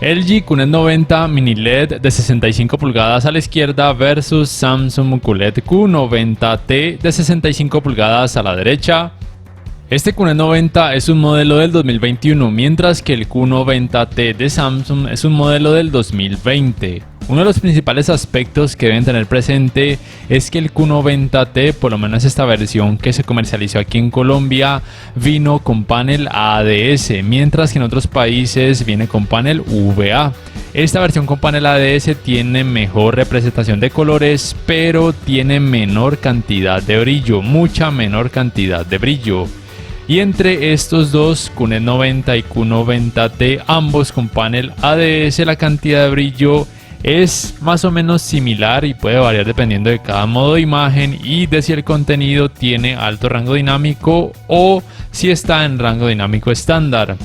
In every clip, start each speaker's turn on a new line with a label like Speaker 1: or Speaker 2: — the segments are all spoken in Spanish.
Speaker 1: LG QNED 90 Mini LED de 65 pulgadas a la izquierda versus Samsung QLED Q90T de 65 pulgadas a la derecha. Este QNED 90 es un modelo del 2021, mientras que el Q90T de Samsung es un modelo del 2020. Uno de los principales aspectos que deben tener presente es que el Q90T, por lo menos esta versión que se comercializó aquí en Colombia, vino con panel ADS, mientras que en otros países viene con panel VA. Esta versión con panel ADS tiene mejor representación de colores, pero tiene menor cantidad de brillo, mucha menor cantidad de brillo. Y entre estos dos, QNED 90 y Q90T, ambos con panel ADS, la cantidad de brillo es más o menos similar y puede variar dependiendo de cada modo de imagen y de si el contenido tiene alto rango dinámico o si está en rango dinámico estándar.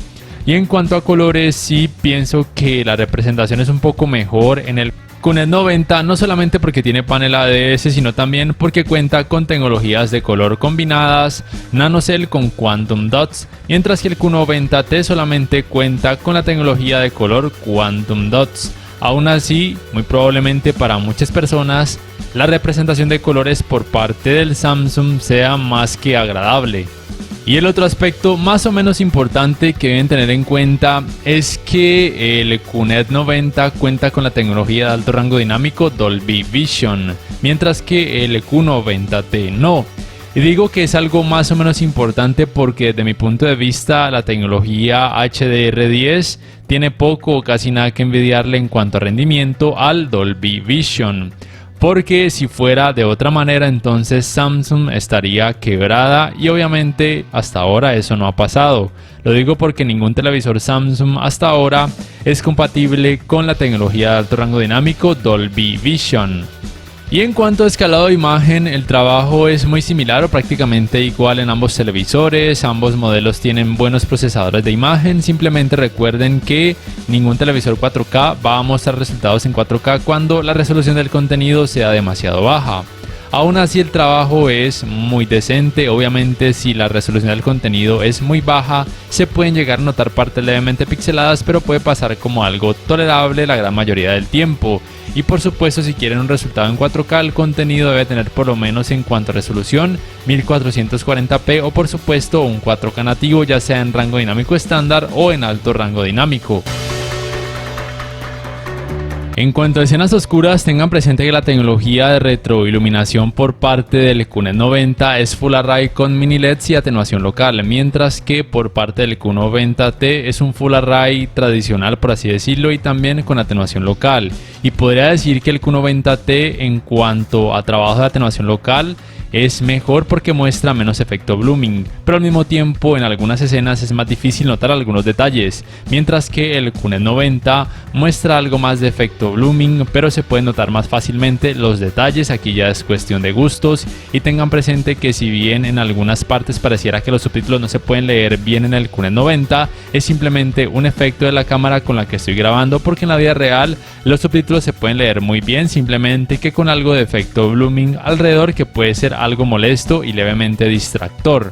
Speaker 1: Y en cuanto a colores, sí pienso que la representación es un poco mejor en el QNED 90, no solamente porque tiene panel ADS, sino también porque cuenta con tecnologías de color combinadas, NanoCell con Quantum Dots, mientras que el Q90T solamente cuenta con la tecnología de color Quantum Dots. Aún así, muy probablemente para muchas personas, la representación de colores por parte del Samsung sea más que agradable. Y el otro aspecto más o menos importante que deben tener en cuenta es que el QNED 90 cuenta con la tecnología de alto rango dinámico Dolby Vision, mientras que el Q90T no. Y digo que es algo más o menos importante porque desde mi punto de vista la tecnología HDR10 tiene poco o casi nada que envidiarle en cuanto a rendimiento al Dolby Vision. Porque si fuera de otra manera, entonces Samsung estaría quebrada y obviamente hasta ahora eso no ha pasado. Lo digo porque ningún televisor Samsung hasta ahora es compatible con la tecnología de alto rango dinámico Dolby Vision. Y en cuanto a escalado de imagen, el trabajo es muy similar o prácticamente igual en ambos televisores. Ambos modelos tienen buenos procesadores de imagen. Simplemente recuerden que ningún televisor 4K va a mostrar resultados en 4K cuando la resolución del contenido sea demasiado baja. Aún así el trabajo es muy decente. Obviamente si la resolución del contenido es muy baja se pueden llegar a notar partes levemente pixeladas, pero puede pasar como algo tolerable la gran mayoría del tiempo. Y por supuesto, si quieren un resultado en 4K, el contenido debe tener por lo menos en cuanto a resolución 1440p o por supuesto un 4K nativo, ya sea en rango dinámico estándar o en alto rango dinámico. En cuanto a escenas oscuras, tengan presente que la tecnología de retroiluminación por parte del QNED 90 es Full Array con mini LEDs y atenuación local, mientras que por parte del Q90T es un Full Array tradicional, por así decirlo, y también con atenuación local. Y podría decir que el Q90T en cuanto a trabajo de atenuación local es mejor porque muestra menos efecto blooming, pero al mismo tiempo en algunas escenas es más difícil notar algunos detalles, mientras que el QNED 90 muestra algo más de efecto blooming, pero se pueden notar más fácilmente los detalles. Aquí ya es cuestión de gustos, y tengan presente que si bien en algunas partes pareciera que los subtítulos no se pueden leer bien en el QNED 90, es simplemente un efecto de la cámara con la que estoy grabando, porque en la vida real los subtítulos se pueden leer muy bien, simplemente que con algo de efecto blooming alrededor que puede ser algo molesto y levemente distractor.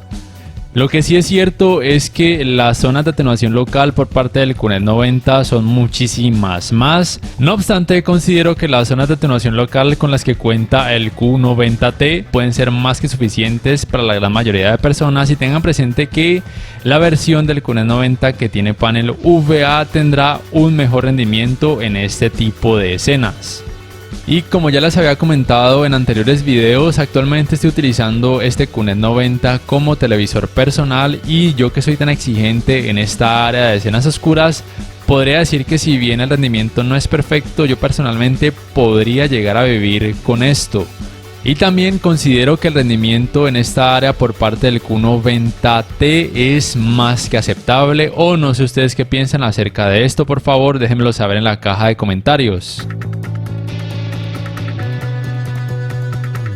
Speaker 1: Lo que sí es cierto es que las zonas de atenuación local por parte del QNED 90 son muchísimas más. No obstante, considero que las zonas de atenuación local con las que cuenta el Q90T pueden ser más que suficientes para la gran mayoría de personas, y tengan presente que la versión del QNED 90 que tiene panel VA tendrá un mejor rendimiento en este tipo de escenas. Y como ya les había comentado en anteriores videos, actualmente estoy utilizando este QNED 90 como televisor personal, y yo que soy tan exigente en esta área de escenas oscuras, podría decir que si bien el rendimiento no es perfecto, yo personalmente podría llegar a vivir con esto. Y también considero que el rendimiento en esta área por parte del Q90T es más que aceptable, o no sé ustedes qué piensan acerca de esto. Por favor déjenmelo saber en la caja de comentarios.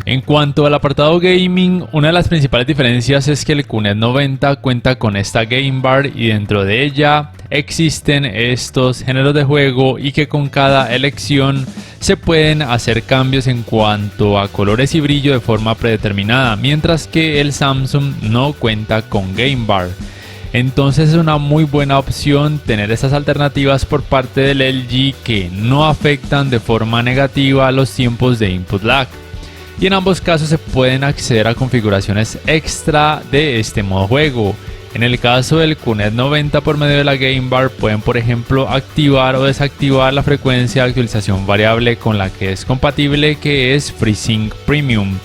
Speaker 1: En cuanto al apartado gaming, una de las principales diferencias es que el QNED 90 cuenta con esta Game Bar, y dentro de ella existen estos géneros de juego, y que con cada elección se pueden hacer cambios en cuanto a colores y brillo de forma predeterminada, mientras que el Samsung no cuenta con Game Bar. Entonces es una muy buena opción tener estas alternativas por parte del LG que no afectan de forma negativa los tiempos de input lag. Y en ambos casos se pueden acceder a configuraciones extra de este modo juego. En el caso del QNET 90 por medio de la Game Bar pueden por ejemplo activar o desactivar la frecuencia de actualización variable con la que es compatible, que es FreeSync Premium.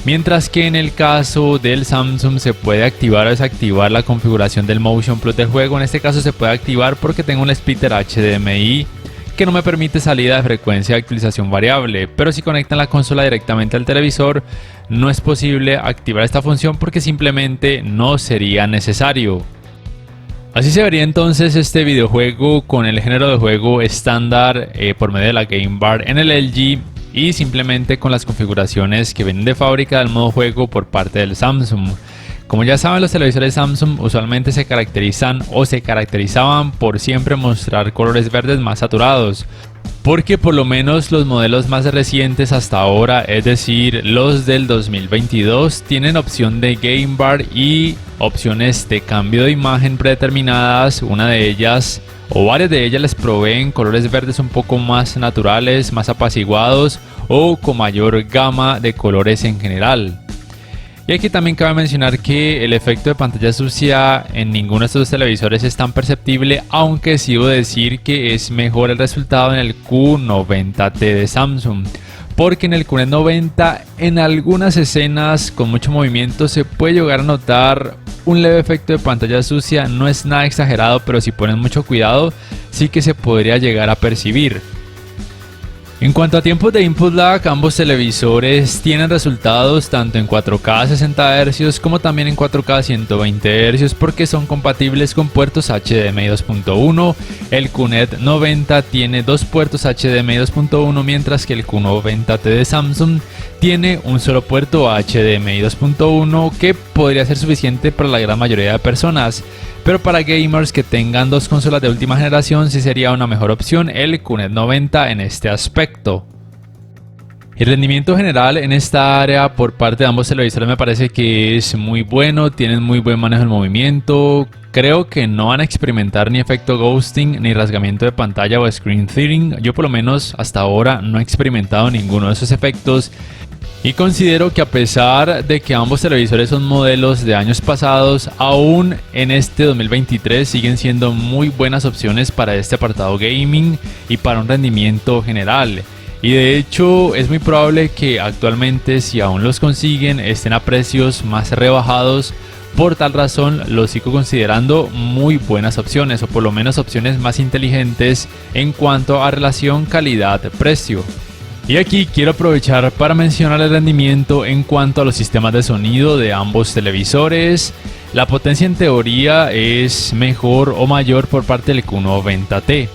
Speaker 1: Mientras que en el caso del Samsung se puede activar o desactivar la configuración del Motion Plus del juego. En este caso se puede activar porque tengo un splitter HDMI que no me permite salida de frecuencia de actualización variable, pero si conectan la consola directamente al televisor no es posible activar esta función porque simplemente no sería necesario. Así se vería entonces este videojuego con el género de juego estándar por medio de la Game Bar en el LG y simplemente con las configuraciones que vienen de fábrica del modo juego por parte del Samsung. Como ya saben, los televisores Samsung usualmente se caracterizan o se caracterizaban por siempre mostrar colores verdes más saturados, porque por lo menos los modelos más recientes hasta ahora, es decir, los del 2022, tienen opción de Game Bar y opciones de cambio de imagen predeterminadas. Una de ellas o varias de ellas les proveen colores verdes un poco más naturales, más apaciguados o con mayor gama de colores en general. Y aquí también cabe mencionar que el efecto de pantalla sucia en ninguno de estos televisores es tan perceptible, aunque sí debo decir que es mejor el resultado en el Q90T de Samsung, porque en el QNET 90 en algunas escenas con mucho movimiento se puede llegar a notar un leve efecto de pantalla sucia. No es nada exagerado, pero si ponen mucho cuidado sí que se podría llegar a percibir. En cuanto a tiempos de input lag, ambos televisores tienen resultados tanto en 4K 60 Hz como también en 4K 120 Hz porque son compatibles con puertos HDMI 2.1. El QNET 90 tiene dos puertos HDMI 2.1, mientras que el Q90T de Samsung tiene un solo puerto HDMI 2.1 que podría ser suficiente para la gran mayoría de personas. Pero para gamers que tengan dos consolas de última generación sí sería una mejor opción el QNET 90 en este aspecto. El rendimiento general en esta área por parte de ambos televisores me parece que es muy bueno, tienen muy buen manejo del movimiento. Creo que no van a experimentar ni efecto ghosting, ni rasgamiento de pantalla o screen tearing. Yo por lo menos hasta ahora no he experimentado ninguno de esos efectos. Y considero que a pesar de que ambos televisores son modelos de años pasados, aún en este 2023 siguen siendo muy buenas opciones para este apartado gaming y para un rendimiento general. Y de hecho es muy probable que actualmente, si aún los consiguen, estén a precios más rebajados. Por tal razón los sigo considerando muy buenas opciones, o por lo menos opciones más inteligentes en cuanto a relación calidad-precio. Y aquí quiero aprovechar para mencionar el rendimiento en cuanto a los sistemas de sonido de ambos televisores. La potencia en teoría es mejor o mayor por parte del Q90T.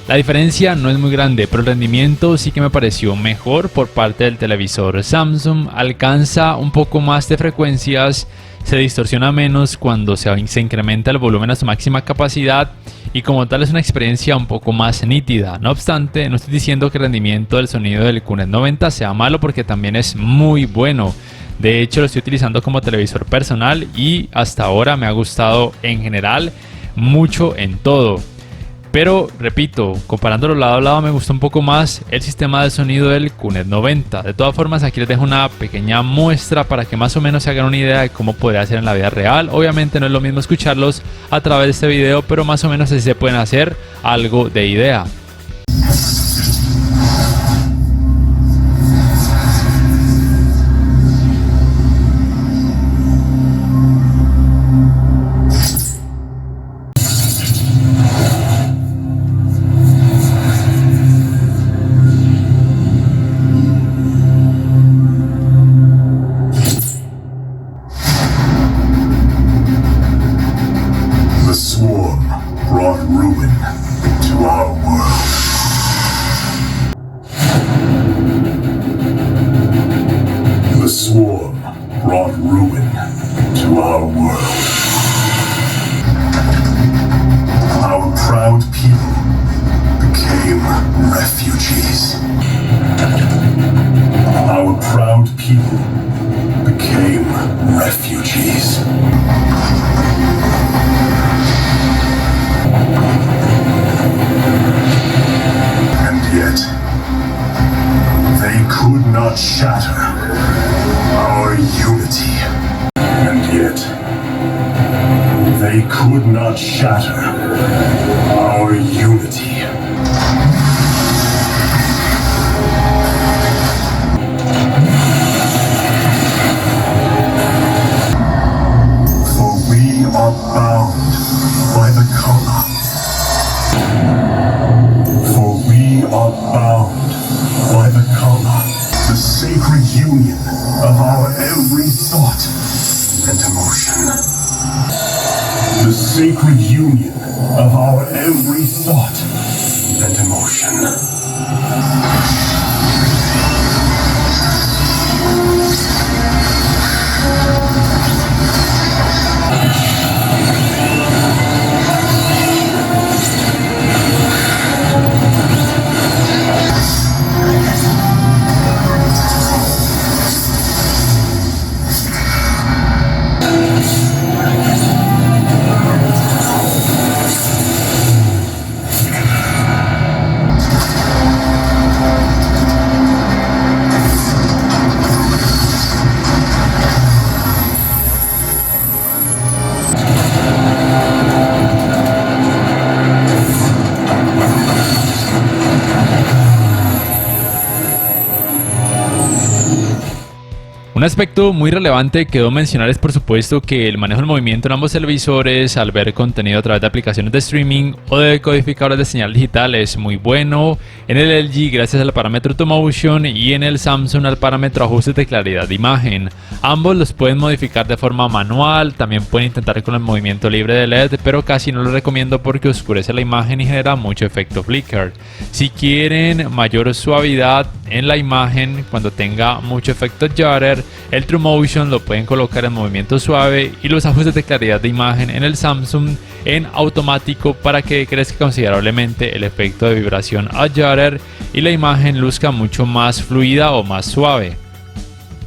Speaker 1: La diferencia no es muy grande, pero el rendimiento sí que me pareció mejor por parte del televisor Samsung. Alcanza un poco más de frecuencias, se distorsiona menos cuando se incrementa el volumen a su máxima capacidad y como tal es una experiencia un poco más nítida. No obstante, no estoy diciendo que el rendimiento del sonido del QNET 90 sea malo, porque también es muy bueno. De hecho lo estoy utilizando como televisor personal y hasta ahora me ha gustado en general mucho en todo. Pero repito, comparándolo lado a lado, me gustó un poco más el sistema de sonido del QNET 90. De todas formas, aquí les dejo una pequeña muestra para que más o menos se hagan una idea de cómo podría ser en la vida real. Obviamente no es lo mismo escucharlos a través de este video, pero más o menos así se pueden hacer algo de idea.
Speaker 2: brought ruin to our world. Our proud people became refugees. Our proud people became refugees. could not shatter our unity. For we are bound by the color. For we are bound by the color, the sacred union of our every thought and emotion. The sacred union of our every thought and emotion.
Speaker 1: Un aspecto muy relevante que debo mencionar es por supuesto que el manejo del movimiento en ambos televisores al ver contenido a través de aplicaciones de streaming o de decodificadores de señal digital es muy bueno. En el LG gracias al parámetro To Motion y en el Samsung al parámetro ajustes de claridad de imagen. Ambos los pueden modificar de forma manual, también pueden intentar con el movimiento libre de LED, pero casi no lo recomiendo porque oscurece la imagen y genera mucho efecto flicker. Si quieren mayor suavidad en la imagen cuando tenga mucho efecto Jutter, el True Motion lo pueden colocar en movimiento suave y los ajustes de claridad de imagen en el Samsung en automático para que crezca considerablemente el efecto de vibración a Jutter y la imagen luzca mucho más fluida o más suave.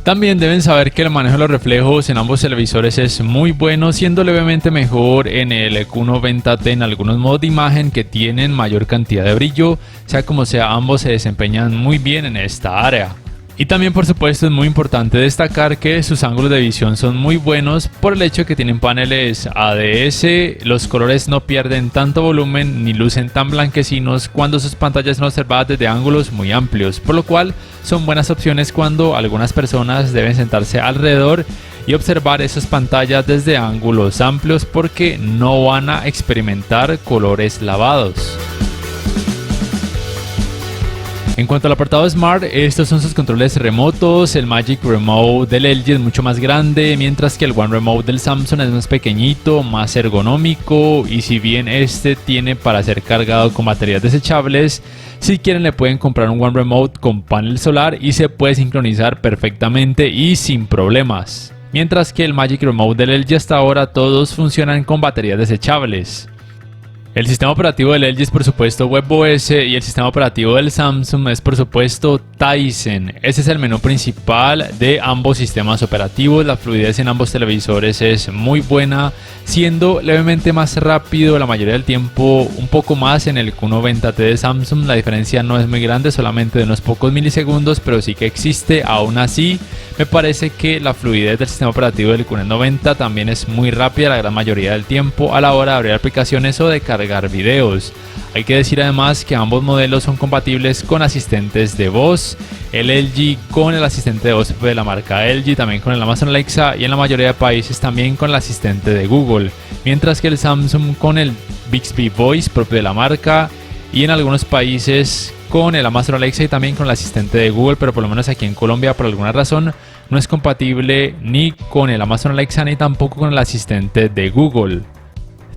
Speaker 1: También deben saber que el manejo de los reflejos en ambos televisores es muy bueno, siendo levemente mejor en el Q90T en algunos modos de imagen que tienen mayor cantidad de brillo. Sea como sea, ambos se desempeñan muy bien en esta área. Y también por supuesto es muy importante destacar que sus ángulos de visión son muy buenos por el hecho de que tienen paneles ADS, los colores no pierden tanto volumen ni lucen tan blanquecinos cuando sus pantallas son observadas desde ángulos muy amplios, por lo cual son buenas opciones cuando algunas personas deben sentarse alrededor y observar esas pantallas desde ángulos amplios porque no van a experimentar colores lavados. En cuanto al apartado Smart, estos son sus controles remotos. El Magic Remote del LG es mucho más grande, mientras que el One Remote del Samsung es más pequeñito, más ergonómico, y si bien este tiene para ser cargado con baterías desechables, si quieren le pueden comprar un One Remote con panel solar y se puede sincronizar perfectamente y sin problemas. Mientras que el Magic Remote del LG hasta ahora todos funcionan con baterías desechables. El sistema operativo del LG es por supuesto WebOS y el sistema operativo del Samsung es por supuesto Tizen. Ese es el menú principal de ambos sistemas operativos. La fluidez en ambos televisores es muy buena, siendo levemente más rápido la mayoría del tiempo, un poco más en el Q90T de Samsung. La diferencia no es muy grande, solamente de unos pocos milisegundos, pero sí que existe. Aún así, me parece que la fluidez del sistema operativo del Q90 también es muy rápida la gran mayoría del tiempo a la hora de abrir aplicaciones o de cargar videos. Hay que decir además que ambos modelos son compatibles con asistentes de voz, el LG con el asistente de voz de la marca LG, también con el Amazon Alexa y en la mayoría de países también con el asistente de Google, mientras que el Samsung con el Bixby Voice propio de la marca y en algunos países con el Amazon Alexa y también con el asistente de Google, pero por lo menos aquí en Colombia por alguna razón no es compatible ni con el Amazon Alexa ni tampoco con el asistente de Google.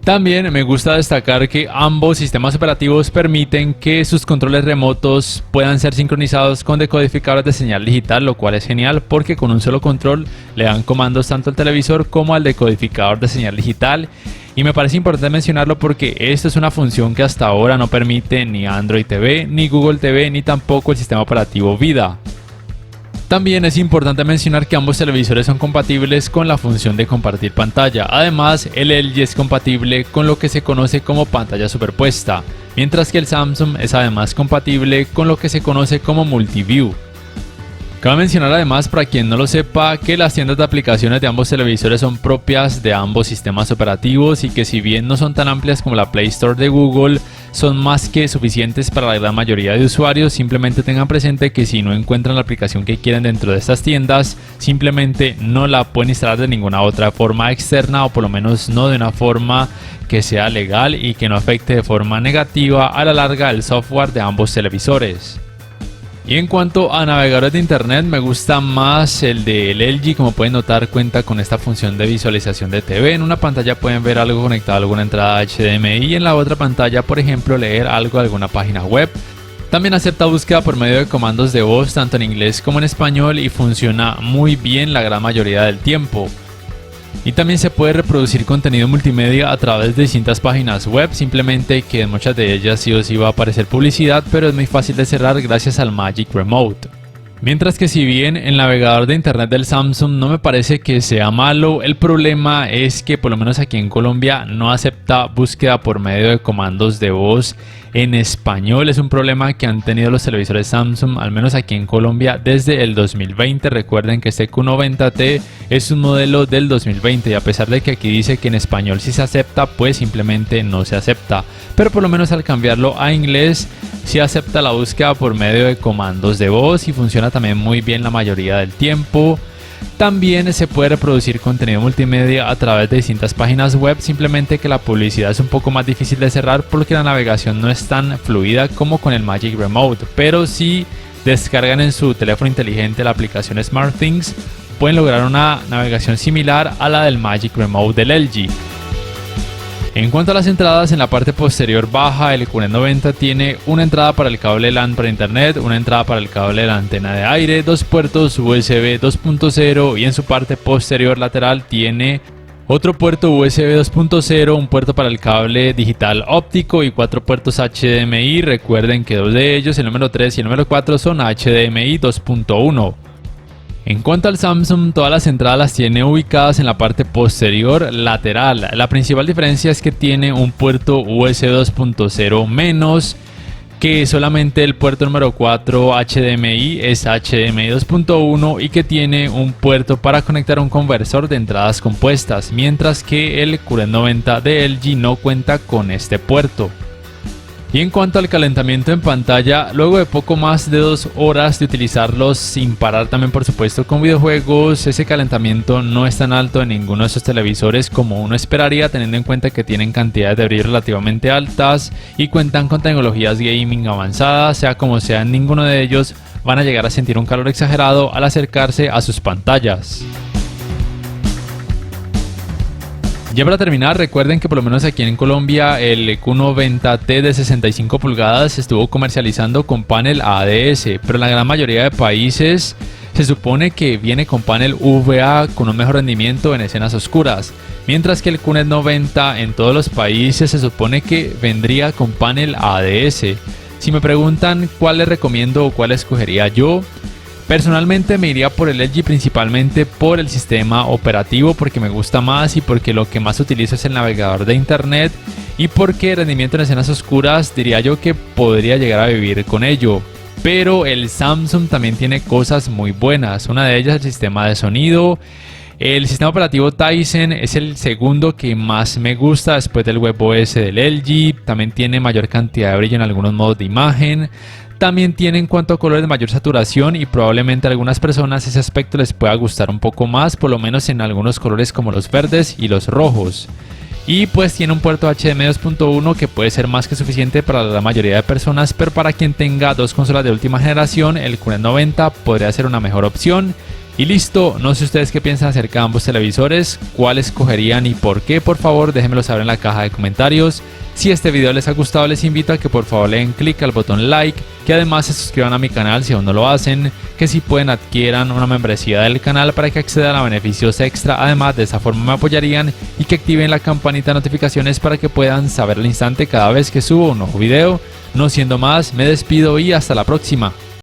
Speaker 1: También me gusta destacar que ambos sistemas operativos permiten que sus controles remotos puedan ser sincronizados con decodificadores de señal digital, lo cual es genial porque con un solo control le dan comandos tanto al televisor como al decodificador de señal digital. Y me parece importante mencionarlo porque esta es una función que hasta ahora no permite ni Android TV, ni Google TV, ni tampoco el sistema operativo Vida. También es importante mencionar que ambos televisores son compatibles con la función de compartir pantalla. Además, el LG es compatible con lo que se conoce como pantalla superpuesta, mientras que el Samsung es además compatible con lo que se conoce como Multiview. Cabe mencionar además, para quien no lo sepa, que las tiendas de aplicaciones de ambos televisores son propias de ambos sistemas operativos y que si bien no son tan amplias como la Play Store de Google, son más que suficientes para la gran mayoría de usuarios. Simplemente tengan presente que si no encuentran la aplicación que quieren dentro de estas tiendas, simplemente no la pueden instalar de ninguna otra forma externa, o por lo menos no de una forma que sea legal y que no afecte de forma negativa a la larga el software de ambos televisores. Y en cuanto a navegadores de internet, me gusta más el del LG. Como pueden notar, cuenta con esta función de visualización de TV. En una pantalla pueden ver algo conectado a alguna entrada HDMI y en la otra pantalla, por ejemplo, leer algo de alguna página web. También acepta búsqueda por medio de comandos de voz tanto en inglés como en español y funciona muy bien la gran mayoría del tiempo. Y también se puede reproducir contenido multimedia a través de distintas páginas web, simplemente que en muchas de ellas sí o sí va a aparecer publicidad, pero es muy fácil de cerrar gracias al Magic Remote. Mientras que si bien el navegador de internet del Samsung no me parece que sea malo, el problema es que por lo menos aquí en Colombia no acepta búsqueda por medio de comandos de voz en español. Es un problema que han tenido los televisores Samsung, al menos aquí en Colombia, desde el 2020. Recuerden que este Q90T es un modelo del 2020 y a pesar de que aquí dice que en español sí se acepta, pues simplemente no se acepta. Pero por lo menos al cambiarlo a inglés, sí acepta la búsqueda por medio de comandos de voz y funciona también muy bien la mayoría del tiempo. También se puede reproducir contenido multimedia a través de distintas páginas web, simplemente que la publicidad es un poco más difícil de cerrar porque la navegación no es tan fluida como con el Magic Remote. Pero si descargan en su teléfono inteligente la aplicación SmartThings, pueden lograr una navegación similar a la del Magic Remote del LG. En cuanto a las entradas, en la parte posterior baja, el Q90 tiene una entrada para el cable LAN para internet, una entrada para el cable de la antena de aire, dos puertos USB 2.0 y en su parte posterior lateral tiene otro puerto USB 2.0, un puerto para el cable digital óptico y 4 puertos HDMI. Recuerden que 2 de ellos, el número 3 y el número 4, son HDMI 2.1. En cuanto al Samsung, todas las entradas las tiene ubicadas en la parte posterior lateral. La principal diferencia es que tiene un puerto USB 2.0 menos, que solamente el puerto número 4 HDMI es HDMI 2.1 y que tiene un puerto para conectar un conversor de entradas compuestas, mientras que el Q90 de LG no cuenta con este puerto. Y en cuanto al calentamiento en pantalla, luego de poco más de 2 horas de utilizarlos sin parar, también por supuesto con videojuegos, ese calentamiento no es tan alto en ninguno de estos televisores como uno esperaría, teniendo en cuenta que tienen cantidades de brillo relativamente altas y cuentan con tecnologías gaming avanzadas. Sea como sea, en ninguno de ellos van a llegar a sentir un calor exagerado al acercarse a sus pantallas. Ya para terminar, recuerden que por lo menos aquí en Colombia el Q90T de 65 pulgadas se estuvo comercializando con panel ADS, pero en la gran mayoría de países se supone que viene con panel VA con un mejor rendimiento en escenas oscuras, mientras que el Q90 en todos los países se supone que vendría con panel ADS. Si me preguntan cuál les recomiendo o cuál escogería yo, personalmente me iría por el LG, principalmente por el sistema operativo, porque me gusta más y porque lo que más utilizo es el navegador de internet y porque el rendimiento en escenas oscuras diría yo que podría llegar a vivir con ello. Pero el Samsung también tiene cosas muy buenas, una de ellas el sistema de sonido. El sistema operativo Tizen es el segundo que más me gusta después del WebOS del LG, también tiene mayor cantidad de brillo en algunos modos de imagen. También tiene en cuanto a colores mayor saturación y probablemente a algunas personas ese aspecto les pueda gustar un poco más, por lo menos en algunos colores como los verdes y los rojos. Y pues tiene un puerto HDMI 2.1 que puede ser más que suficiente para la mayoría de personas, pero para quien tenga dos consolas de última generación, el Q90 podría ser una mejor opción. Y listo, no sé ustedes qué piensan acerca de ambos televisores, cuál escogerían y por qué. Por favor déjenmelo saber en la caja de comentarios. Si este video les ha gustado, les invito a que por favor le den clic al botón like, que además se suscriban a mi canal si aún no lo hacen, que si pueden adquieran una membresía del canal para que accedan a beneficios extra. Además, de esa forma me apoyarían, y que activen la campanita de notificaciones para que puedan saber al instante cada vez que subo un nuevo video. No siendo más, me despido y hasta la próxima.